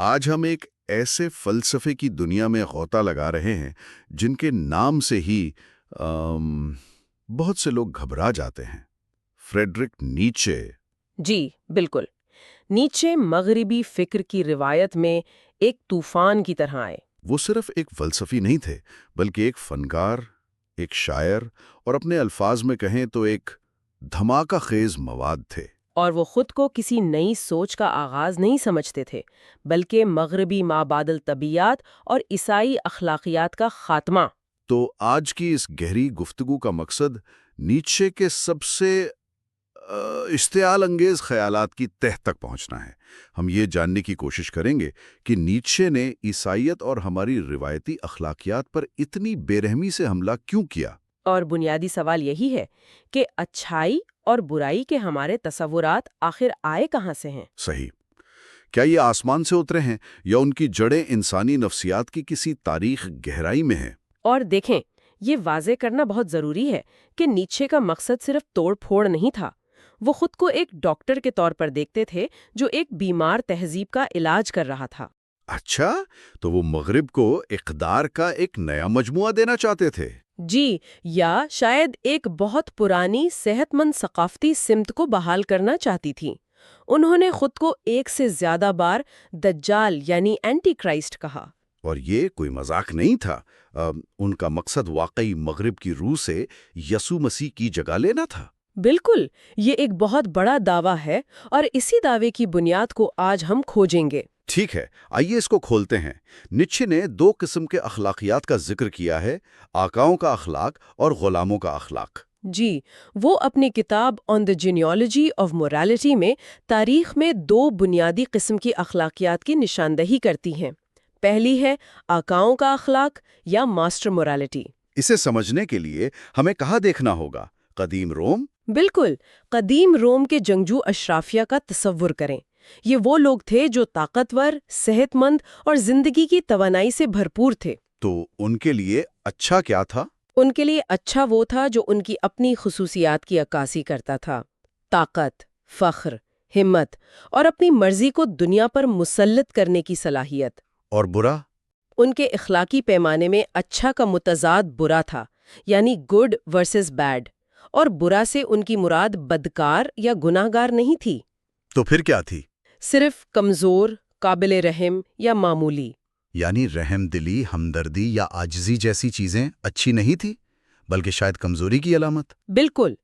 آج ہم ایک ایسے فلسفے کی دنیا میں غوطہ لگا رہے ہیں جن کے نام سے ہی بہت سے لوگ گھبرا جاتے ہیں۔ فریڈرک نیچے۔ جی بالکل، نیچے مغربی فکر کی روایت میں ایک طوفان کی طرح آئے۔ وہ صرف ایک فلسفی نہیں تھے بلکہ ایک فنکار، ایک شاعر اور اپنے الفاظ میں کہیں تو ایک دھماکہ خیز مواد تھے۔ اور وہ خود کو کسی نئی سوچ کا آغاز نہیں سمجھتے تھے بلکہ مغربی مابعد الطبیعیات اور عیسائی اخلاقیات کا خاتمہ۔ تو آج کی اس گہری گفتگو کا مقصد نیچے کے سب سے اشتعال انگیز خیالات کی تہہ تک پہنچنا ہے۔ ہم یہ جاننے کی کوشش کریں گے کہ نیچے نے عیسائیت اور ہماری روایتی اخلاقیات پر اتنی بے رحمی سے حملہ کیوں کیا؟ اور بنیادی سوال یہی ہے کہ اچھائی اور برائی کے ہمارے تصورات آخر آئے کہاں سے ہیں؟ صحیح۔ کیا یہ آسمان سے اترے ہیں یا ان کی جڑیں انسانی نفسیات کی کسی تاریخ گہرائی میں ہیں؟ اور دیکھیں، یہ واضح کرنا بہت ضروری ہے کہ نیچے کا مقصد صرف توڑ پھوڑ نہیں تھا۔ وہ خود کو ایک ڈاکٹر کے طور پر دیکھتے تھے جو ایک بیمار تہذیب کا علاج کر رہا تھا۔ اچھا، تو وہ مغرب کو اقدار کا ایک نیا مجموعہ دینا چاہتے تھے۔ جی، یا شاید ایک بہت پرانی صحت مند ثقافتی سمت کو بحال کرنا چاہتی تھی۔ انہوں نے خود کو ایک سے زیادہ بار دجال یعنی اینٹی کرائسٹ کہا۔ اور یہ کوئی مذاق نہیں تھا۔ ان کا مقصد واقعی مغرب کی روح سے یسوع مسیح کی جگہ لینا تھا۔ بالکل، یہ ایک بہت بڑا دعویٰ ہے اور اسی دعوے کی بنیاد کو آج ہم کھوجیں گے۔ ٹھیک ہے، آئیے اس کو کھولتے ہیں۔ نیچے نے دو قسم کے اخلاقیات کا ذکر کیا ہے، آقاؤں کا اخلاق اور غلاموں کا اخلاق۔ جی، وہ اپنی کتاب آن دی جینیالوجی آف مورالٹی میں تاریخ میں دو بنیادی قسم کی اخلاقیات کی نشاندہی کرتی ہیں۔ پہلی ہے آقاؤں کا اخلاق یا ماسٹر مورالٹی۔ اسے سمجھنے کے لیے ہمیں کہاں دیکھنا ہوگا؟ قدیم روم؟ بالکل، قدیم روم کے جنگجو اشرافیہ کا تصور کریں۔ یہ وہ لوگ تھے جو طاقتور، صحت مند اور زندگی کی توانائی سے بھرپور تھے۔ تو ان کے لیے اچھا کیا تھا؟ ان کے لیے اچھا وہ تھا جو ان کی اپنی خصوصیات کی عکاسی کرتا تھا: طاقت، فخر، ہمت اور اپنی مرضی کو دنیا پر مسلط کرنے کی صلاحیت۔ اور برا؟ ان کے اخلاقی پیمانے میں اچھا کا متضاد برا تھا، یعنی گڈ ورسز بیڈ، اور برا سے ان کی مراد بدکار یا گناہ گار نہیں تھی۔ تو پھر کیا تھی؟ صرف کمزور، قابل رحم یا معمولی۔ یعنی رحم دلی، ہمدردی یا عاجزی جیسی چیزیں اچھی نہیں تھی بلکہ شاید کمزوری کی علامت۔ بالکل،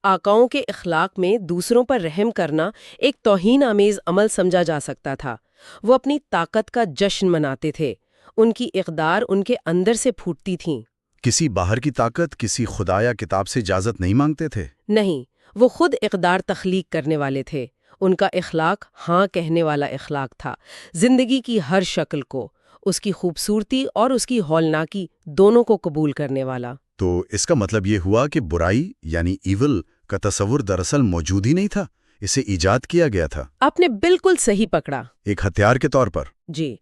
آقاؤں کے اخلاق میں دوسروں پر رحم کرنا ایک توہین آمیز عمل سمجھا جا سکتا تھا۔ وہ اپنی طاقت کا جشن مناتے تھے، ان کی اقدار ان کے اندر سے پھوٹتی تھیں۔ کسی باہر کی طاقت، کسی خدا یا کتاب سے اجازت نہیں مانگتے تھے۔ نہیں، وہ خود اقدار تخلیق کرنے والے تھے۔ ان کا اخلاق ہاں کہنے والا اخلاق تھا، زندگی کی ہر شکل کو، اس کی خوبصورتی اور اس کی ہولناکی دونوں کو قبول کرنے والا۔ تو اس کا مطلب یہ ہوا کہ برائی یعنی ایول کا تصور دراصل موجود ہی نہیں تھا، اسے ایجاد کیا گیا تھا۔ آپ نے بالکل صحیح پکڑا۔ ایک ہتھیار کے طور پر۔ جی،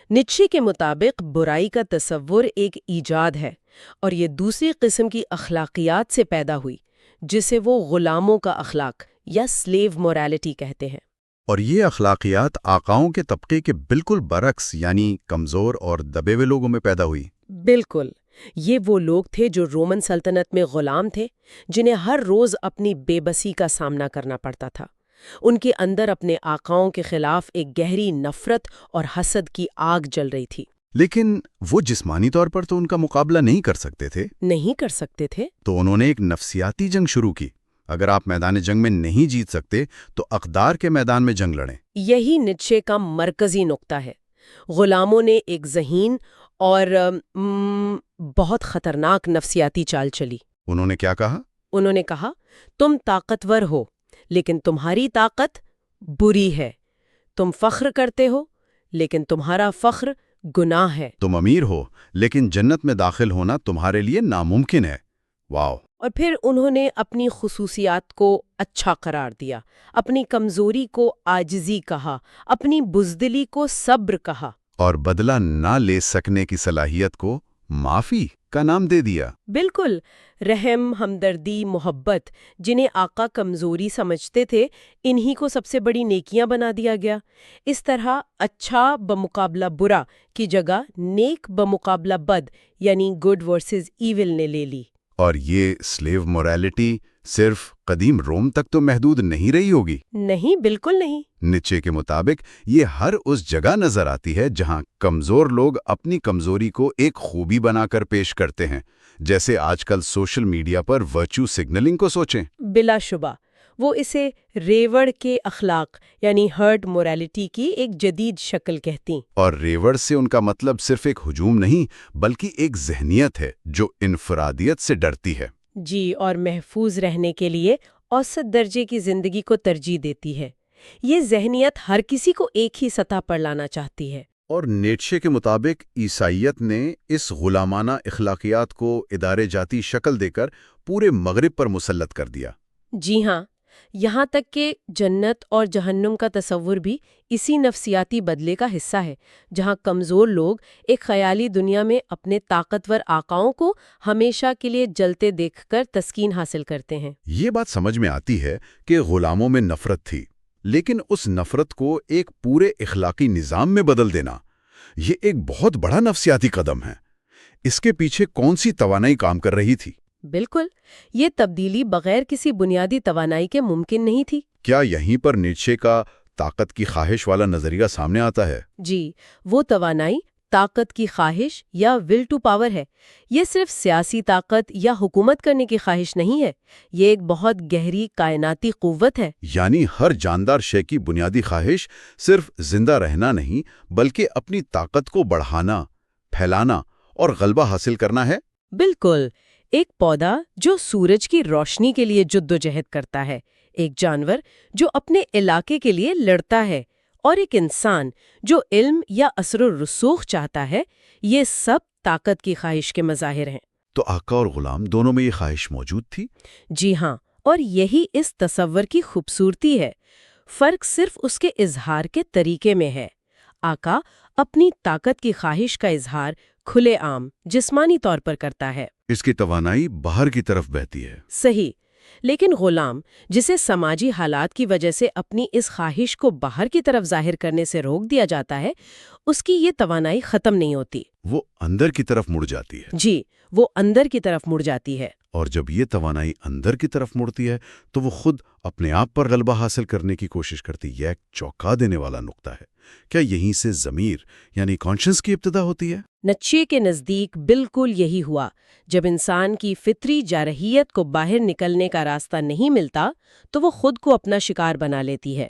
نیچے کے مطابق برائی کا تصور ایک ایجاد ہے اور یہ دوسری قسم کی اخلاقیات سے پیدا ہوئی جسے وہ غلاموں کا اخلاق یا سلیو مورالٹی کہتے ہیں۔ اور یہ اخلاقیات آقاؤں کے طبقے کے بالکل برعکس یعنی کمزور اور دبے ہوئے لوگوں میں پیدا ہوئی۔ بالکل، یہ وہ لوگ تھے جو رومن سلطنت میں غلام تھے، جنہیں ہر روز اپنی بے بسی کا سامنا کرنا پڑتا تھا۔ ان کے اندر اپنے آقاؤں کے خلاف ایک گہری نفرت اور حسد کی آگ جل رہی تھی۔ لیکن وہ جسمانی طور پر تو ان کا مقابلہ نہیں کر سکتے تھے۔ نہیں کر سکتے تھے۔ تو انہوں نے ایک نفسیاتی جنگ شروع کی۔ اگر آپ میدان جنگ میں نہیں جیت سکتے تو اقدار کے میدان میں جنگ لڑیں۔ یہی نیچے کا مرکزی نقطہ ہے۔ غلاموں نے ایک ذہین اور بہت خطرناک نفسیاتی چال چلی۔ انہوں نے کیا کہا؟ انہوں نے کہا، تم طاقتور ہو لیکن تمہاری طاقت بری ہے، تم فخر کرتے ہو لیکن تمہارا فخر گناہ ہے، تم امیر ہو لیکن جنت میں داخل ہونا تمہارے لیے ناممکن ہے۔ واو! اور پھر انہوں نے اپنی خصوصیات کو اچھا قرار دیا، اپنی کمزوری کو عاجزی کہا، اپنی بزدلی کو صبر کہا، اور بدلہ نہ لے سکنے کی صلاحیت کو معافی۔ کا نام دے دیا۔ بالکل، رحم، ہمدردی، محبت، جنہیں آقا کمزوری سمجھتے تھے، انہی کو سب سے بڑی نیکیاں بنا دیا گیا۔ اس طرح اچھا بمقابلہ برا کی جگہ نیک بمقابلہ بد، یعنی گڈ ورسز ایول نے لے لی۔ اور یہ سلیو موریلٹی صرف قدیم روم تک تو محدود نہیں رہی ہوگی؟ نہیں، بالکل نہیں۔ نیچے کے مطابق یہ ہر اس جگہ نظر آتی ہے جہاں کمزور لوگ اپنی کمزوری کو ایک خوبی بنا کر پیش کرتے ہیں، جیسے آج کل سوشل میڈیا پر ورچو سگنلنگ کو سوچیں۔ بلا شبہ وہ اسے ریوڑ کے اخلاق یعنی ہرڈ موریلٹی کی ایک جدید شکل کہتی۔ اور ریوڑ سے ان کا مطلب صرف ایک ہجوم نہیں بلکہ ایک ذہنیت ہے جو انفرادیت سے ڈرتی ہے۔ جی، اور محفوظ رہنے کے لیے اوسط درجے کی زندگی کو ترجیح دیتی ہے۔ یہ ذہنیت ہر کسی کو ایک ہی سطح پر لانا چاہتی ہے۔ اور نیٹشے کے مطابق عیسائیت نے اس غلامانہ اخلاقیات کو ادارے جاتی شکل دے کر پورے مغرب پر مسلط کر دیا۔ جی ہاں، یہاں تک کہ جنت اور جہنم کا تصور بھی اسی نفسیاتی بدلے کا حصہ ہے، جہاں کمزور لوگ ایک خیالی دنیا میں اپنے طاقتور آقاؤں کو ہمیشہ کے لیے جلتے دیکھ کر تسکین حاصل کرتے ہیں۔ یہ بات سمجھ میں آتی ہے کہ غلاموں میں نفرت تھی، لیکن اس نفرت کو ایک پورے اخلاقی نظام میں بدل دینا، یہ ایک بہت بڑا نفسیاتی قدم ہے۔ اس کے پیچھے کون سی توانائی کام کر رہی تھی؟ بالکل، یہ تبدیلی بغیر کسی بنیادی توانائی کے ممکن نہیں تھی۔ کیا یہیں پر نیٹشے کا طاقت کی خواہش والا نظریہ سامنے آتا ہے؟ جی، وہ توانائی طاقت کی خواہش یا ول ٹو پاور ہے۔ یہ صرف سیاسی طاقت یا حکومت کرنے کی خواہش نہیں ہے، یہ ایک بہت گہری کائناتی قوت ہے۔ یعنی ہر جاندار شے کی بنیادی خواہش صرف زندہ رہنا نہیں بلکہ اپنی طاقت کو بڑھانا، پھیلانا اور غلبہ حاصل کرنا ہے۔ بالکل، ایک پودا جو سورج کی روشنی کے لیے جدوجہد کرتا ہے، ایک جانور جو اپنے علاقے کے لیے لڑتا ہے، اور ایک انسان جو علم یا اثر و رسوخ چاہتا ہے، یہ سب طاقت کی خواہش کے مظاہر ہیں۔ تو آقا اور غلام دونوں میں یہ خواہش موجود تھی؟ جی ہاں، اور یہی اس تصور کی خوبصورتی ہے۔ فرق صرف اس کے اظہار کے طریقے میں ہے۔ آقا اپنی طاقت کی خواہش کا اظہار کھلے عام جسمانی طور پر کرتا ہے، اس کی توانائی باہر کی طرف بہتی ہے۔ صحیح، لیکن غلام جسے سماجی حالات کی وجہ سے اپنی اس خواہش کو باہر کی طرف ظاہر کرنے سے روک دیا جاتا ہے، اس کی یہ توانائی ختم نہیں ہوتی۔ وہ اندر کی طرف مڑ جاتی ہے۔ جی، وہ اندر کی طرف مڑ جاتی ہے۔ اور جب یہ توانائی اندر کی طرف مڑتی ہے تو وہ خود اپنے آپ پر غلبہ حاصل کرنے کی کوشش کرتی ہے۔ یہ ایک چونکا دینے والا نقطہ ہے۔ کیا یہیں سے ضمیر یعنی کانشنس کی ابتدا ہوتی ہے؟ نیٹشے کے نزدیک بالکل یہی ہوا۔ جب انسان کی فطری جارحیت کو باہر نکلنے کا راستہ نہیں ملتا تو وہ خود کو اپنا شکار بنا لیتی ہے۔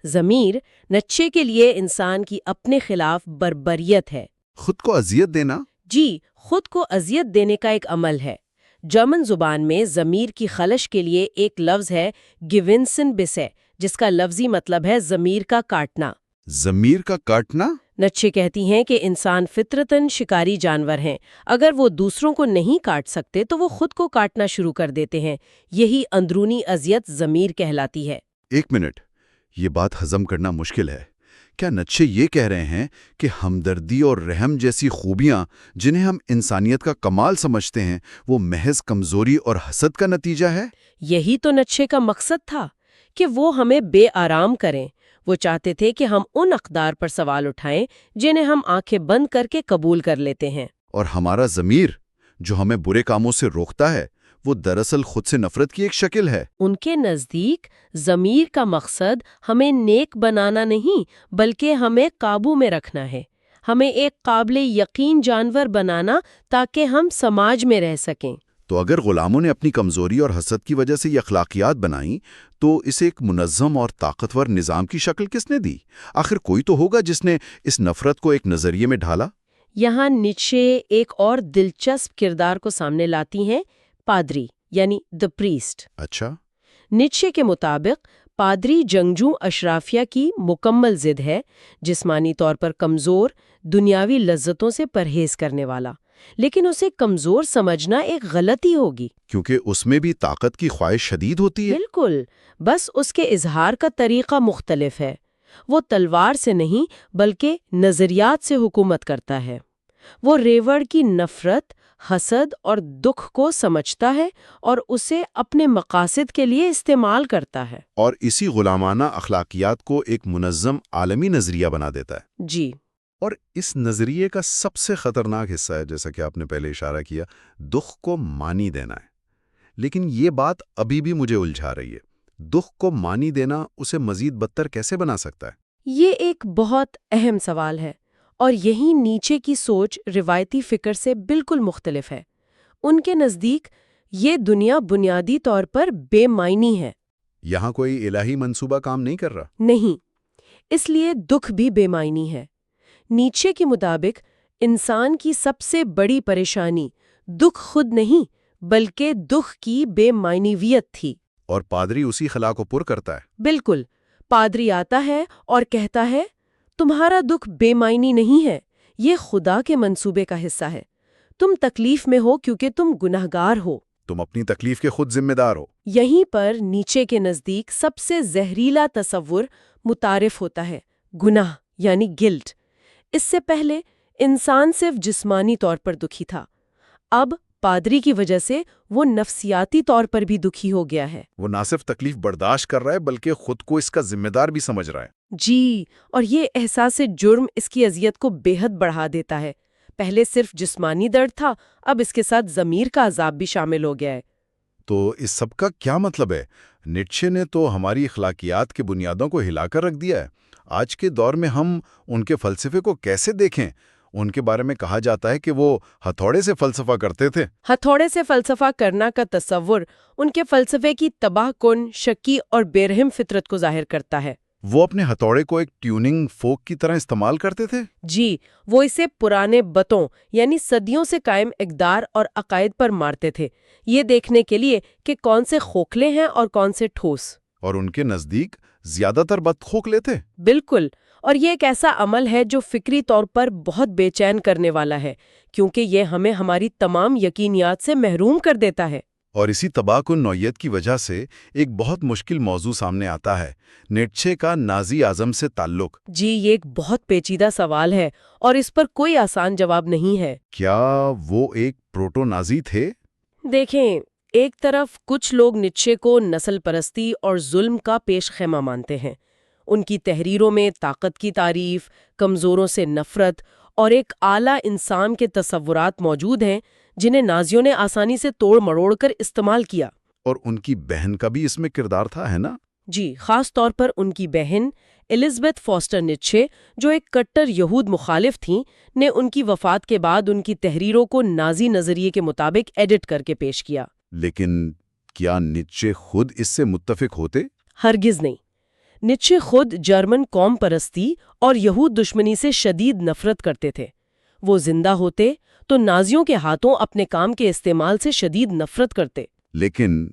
ضمیر نیٹشے کے لیے انسان کی اپنے خلاف بربریت ہے۔ خود کو اذیت دینا؟ جی، خود کو اذیت دینے کا ایک عمل ہے۔ جرمن زبان میں ضمیر کی خلش کے لیے ایک لفظ ہے گیونسن بسے، جس کا لفظی مطلب ہے ضمیر کا کاٹنا۔ ضمیر کا کاٹنا؟ نیٹشے کہتی ہیں کہ انسان فطرتاً شکاری جانور ہیں۔ اگر وہ دوسروں کو نہیں کاٹ سکتے تو وہ خود کو کاٹنا شروع کر دیتے ہیں۔ یہی اندرونی اذیت ضمیر کہلاتی ہے۔ ایک منٹ، یہ بات ہضم کرنا مشکل ہے۔ کیا نیٹشے یہ کہہ رہے ہیں کہ ہمدردی اور رحم جیسی خوبیاں جنہیں ہم انسانیت کا کمال سمجھتے ہیں وہ محض کمزوری اور حسد کا نتیجہ ہے؟ یہی تو نیٹشے کا مقصد تھا کہ وہ ہمیں بے آرام کریں۔ وہ چاہتے تھے کہ ہم ان اقدار پر سوال اٹھائیں جنہیں ہم آنکھیں بند کر کے قبول کر لیتے ہیں۔ اور ہمارا ضمیر جو ہمیں برے کاموں سے روکتا ہے وہ دراصل خود سے نفرت کی ایک شکل ہے۔ ان کے نزدیک ضمیر کا مقصد ہمیں نیک بنانا نہیں بلکہ ہمیں قابو میں رکھنا ہے، ہمیں ایک قابل یقین جانور بنانا تاکہ ہم سماج میں رہ سکیں۔ تو اگر غلاموں نے اپنی کمزوری اور حسد کی وجہ سے یہ اخلاقیات بنائیں تو اسے ایک منظم اور طاقتور نظام کی شکل کس نے دی؟ آخر کوئی تو ہوگا جس نے اس نفرت کو ایک نظریے میں ڈھالا۔ یہاں نیٹشے ایک اور دلچسپ کردار کو سامنے لاتی ہیں، پادری یعنی دی پریسٹ۔ اچھا۔ نیٹشے کے مطابق پادری جنگجو اشرافیہ کی مکمل ضد ہے، جسمانی طور پر کمزور، دنیاوی لذتوں سے پرہیز کرنے والا، لیکن اسے کمزور سمجھنا ایک غلطی ہوگی، کیونکہ اس میں بھی طاقت کی خواہش شدید ہوتی ہے۔ بالکل، بس اس کے اظہار کا طریقہ مختلف ہے۔ وہ تلوار سے نہیں بلکہ نظریات سے حکومت کرتا ہے۔ وہ ریوڑ کی نفرت، حسد اور دکھ کو سمجھتا ہے اور اسے اپنے مقاصد کے لیے استعمال کرتا ہے۔ اور اسی غلامانہ اخلاقیات کو ایک منظم عالمی نظریہ بنا دیتا ہے۔ جی، اور اس نظریے کا سب سے خطرناک حصہ ہے، جیسا کہ آپ نے پہلے اشارہ کیا، دکھ کو معنی دینا ہے۔ لیکن یہ بات ابھی بھی مجھے الجھا رہی ہے۔ دکھ کو معنی دینا اسے مزید بدتر کیسے بنا سکتا ہے؟ یہ ایک بہت اہم سوال ہے، اور یہی نیچے کی سوچ روایتی فکر سے بالکل مختلف ہے۔ ان کے نزدیک یہ دنیا بنیادی طور پر بے معنی ہے۔ یہاں کوئی الہی منصوبہ کام نہیں کر رہا؟ نہیں، اس لیے دکھ بھی بے معنی ہے۔ نیچے کے مطابق انسان کی سب سے بڑی پریشانی دکھ خود نہیں بلکہ دکھ کی بے معنیویت تھی۔ اور پادری اسی خلا کو پر کرتا ہے۔ بالکل، پادری آتا ہے اور کہتا ہے تمہارا دکھ بے معنی نہیں ہے، یہ خدا کے منصوبے کا حصہ ہے۔ تم تکلیف میں ہو کیونکہ تم گنہگار ہو۔ تم اپنی تکلیف کے خود ذمہ دار ہو۔ یہیں پر نیچے کے نزدیک سب سے زہریلا تصور متعارف ہوتا ہے، گناہ یعنی گلٹ۔ اس سے پہلے انسان صرف جسمانی طور پر دکھی تھا، اب پادری کی وجہ سے وہ نفسیاتی طور پر بھی دکھی ہو گیا ہے۔ وہ نہ صرف تکلیف برداشت کر رہا ہے بلکہ خود کو اس کا ذمہ دار بھی سمجھ رہا ہے۔ جی، اور یہ احساس جرم اس کی اذیت کو بے حد بڑھا دیتا ہے۔ پہلے صرف جسمانی درد تھا، اب اس کے ساتھ ضمیر کا عذاب بھی شامل ہو گیا ہے۔ تو اس سب کا کیا مطلب ہے؟ نیٹشے نے تو ہماری اخلاقیات کی بنیادوں کو ہلا کر رکھ دیا ہے۔ آج کے دور میں ہم ان کے فلسفے کو کیسے دیکھیں؟ ان کے بارے میں کہا جاتا ہے کہ وہ ہتھوڑے سے فلسفہ کرتے تھے۔ ہتھوڑے سے فلسفہ کرنا کا تصور ان کے فلسفے کی تباہ کن، شکی اور بے رحم فطرت کو ظاہر کرتا ہے۔ وہ اپنے ہتھوڑے کو ایک ٹیوننگ فورک کی طرح استعمال کرتے تھے؟ جی، وہ اسے پرانے بتوں یعنی صدیوں سے قائم اقدار اور عقائد پر مارتے تھے، یہ دیکھنے کے لیے کہ کون سے کھوکھلے ہیں اور کون سے ٹھوس۔ اور ان کے نزدیک زیادہ تر بت کھوکھلے تھے۔ بالکل، اور یہ ایک ایسا عمل ہے جو فکری طور پر بہت بے چین کرنے والا ہے، کیونکہ یہ ہمیں ہماری تمام یقینیات سے محروم کر دیتا ہے۔ اور اسی تباہ کن نوعیت کی وجہ سے ایک بہت مشکل موضوع سامنے آتا ہے، نیٹشے کا نازی اعظم سے تعلق۔ جی، یہ ایک بہت پیچیدہ سوال ہے اور اس پر کوئی آسان جواب نہیں ہے۔ کیا وہ ایک پروٹو نازی تھے؟ دیکھیں، ایک طرف کچھ لوگ نیٹشے کو نسل پرستی اور ظلم کا پیش خیمہ مانتے ہیں۔ ان کی تحریروں میں طاقت کی تعریف، کمزوروں سے نفرت اور ایک اعلیٰ انسان کے تصورات موجود ہیں جنہیں نازیوں نے آسانی سے توڑ مروڑ کر استعمال کیا۔ اور ان کی بہن کا بھی اس میں کردار تھا، ہے نا؟ جی، خاص طور پر ان کی بہن الزبتھ فاسٹر نیٹشے، جو ایک کٹر یہود مخالف تھیں، نے ان کی وفات کے بعد ان کی تحریروں کو نازی نظریے کے مطابق ایڈٹ کر کے پیش کیا۔ لیکن کیا نیٹشے خود اس سے متفق ہوتے؟ ہرگز نہیں۔ نیٹشے خود جرمن قوم پرستی اور یہود دشمنی سے شدید نفرت کرتے تھے۔ وہ زندہ ہوتے تو نازیوں کے ہاتھوں اپنے کام کے استعمال سے شدید نفرت کرتے۔ لیکن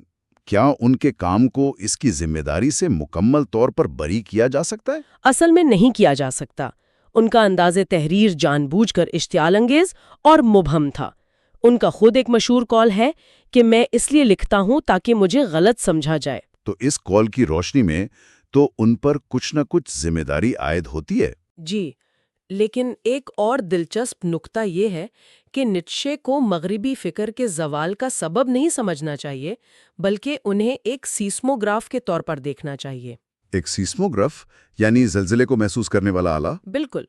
کیا ان کے کام کو اس کی ذمہ داری سے مکمل طور پر بری کیا جا سکتا ہے؟ اصل میں نہیں کیا جا سکتا۔ ان کا انداز تحریر جان بوجھ کر اشتعال انگیز اور مبہم تھا۔ ان کا خود ایک مشہور قول ہے کہ میں اس لیے لکھتا ہوں تاکہ مجھے غلط سمجھا جائے۔ تو اس قول کی روشنی میں تو ان پر کچھ نہ کچھ ذمہ داری عائد ہوتی ہے۔ جی، لیکن ایک اور دلچسپ نکتہ یہ ہے کہ نیٹشے کو مغربی فکر کے زوال کا سبب نہیں سمجھنا چاہیے، بلکہ انہیں ایک سیسموگراف کے طور پر دیکھنا چاہیے۔ ایک سیسموگراف یعنی زلزلے کو محسوس کرنے والا آلہ؟ بالکل،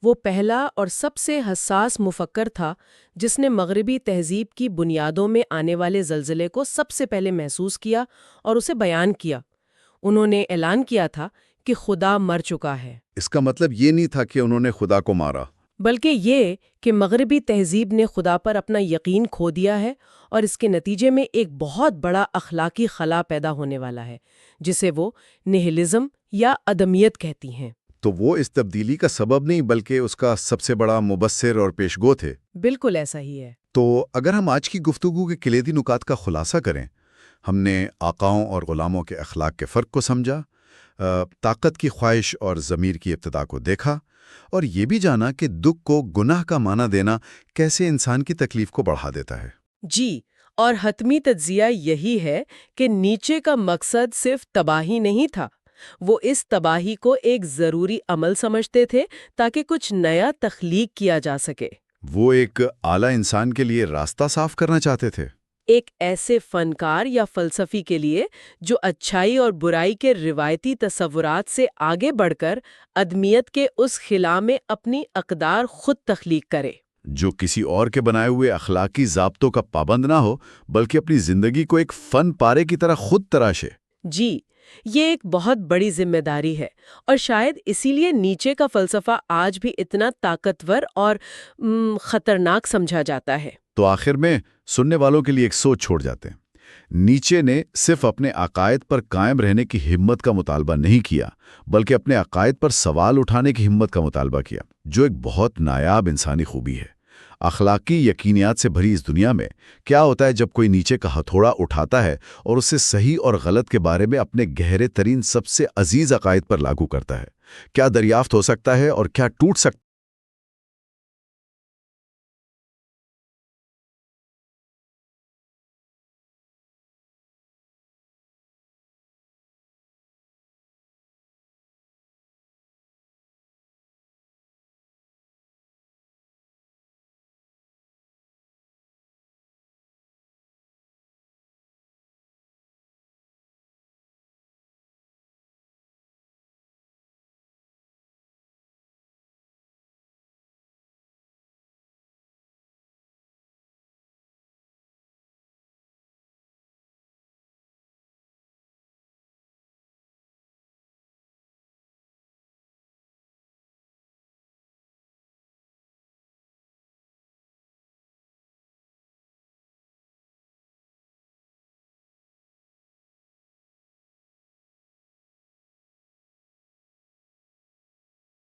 وہ پہلا اور سب سے حساس مفکر تھا جس نے مغربی تہذیب کی بنیادوں میں آنے والے زلزلے کو سب سے پہلے محسوس کیا اور اسے بیان کیا۔ انہوں نے اعلان کیا تھا کہ خدا مر چکا ہے۔ اس کا مطلب یہ نہیں تھا کہ انہوں نے خدا کو مارا، بلکہ یہ کہ مغربی تہذیب نے خدا پر اپنا یقین کھو دیا ہے اور اس کے نتیجے میں ایک بہت بڑا اخلاقی خلا پیدا ہونے والا ہے جسے وہ نہلزم یا عدمیت کہتی ہیں۔ تو وہ اس تبدیلی کا سبب نہیں بلکہ اس کا سب سے بڑا مبصر اور پیشگو تھے۔ بالکل ایسا ہی ہے۔ تو اگر ہم آج کی گفتگو کے کلیدی نکات کا خلاصہ کریں، ہم نے آقاؤں اور غلاموں کے اخلاق کے فرق کو سمجھا، طاقت کی خواہش اور ضمیر کی ابتدا کو دیکھا، اور یہ بھی جانا کہ دکھ کو گناہ کا معنی دینا کیسے انسان کی تکلیف کو بڑھا دیتا ہے۔ جی، اور حتمی تجزیہ یہی ہے کہ نیچے کا مقصد صرف تباہی نہیں تھا، وہ اس تباہی کو ایک ضروری عمل سمجھتے تھے تاکہ کچھ نیا تخلیق کیا جا سکے۔ وہ ایک اعلیٰ انسان کے لیے راستہ صاف کرنا چاہتے تھے۔ ایک ایسے فنکار یا فلسفی کے لیے جو اچھائی اور برائی کے روایتی تصورات سے آگے بڑھ کر ادمیت کے اس خلا میں اپنی اقدار خود تخلیق کرے۔ جو کسی اور کے بنائے ہوئے اخلاقی ضابطوں کا پابند نہ ہو بلکہ اپنی زندگی کو ایک فن پارے کی طرح خود تراشے۔ جی، یہ ایک بہت بڑی ذمہ داری ہے، اور شاید اسی لیے نیچے کا فلسفہ آج بھی اتنا طاقتور اور خطرناک سمجھا جاتا ہے۔ تو آخر میں سننے والوں کے لیے ایک سوچ چھوڑ جاتے ہیں۔ نیچے نے صرف اپنے عقائد پر قائم رہنے کی ہمت کا مطالبہ نہیں کیا بلکہ اپنے عقائد پر سوال اٹھانے کی ہمت کا مطالبہ کیا، جو ایک بہت نایاب انسانی خوبی ہے۔ اخلاقی یقینیات سے بھری اس دنیا میں کیا ہوتا ہے جب کوئی نیچے کا ہتھوڑا اٹھاتا ہے اور اسے صحیح اور غلط کے بارے میں اپنے گہرے ترین سب سے عزیز عقائد پر لاگو کرتا ہے؟ کیا دریافت ہو سکتا ہے اور کیا ٹوٹ سکتا ہے؟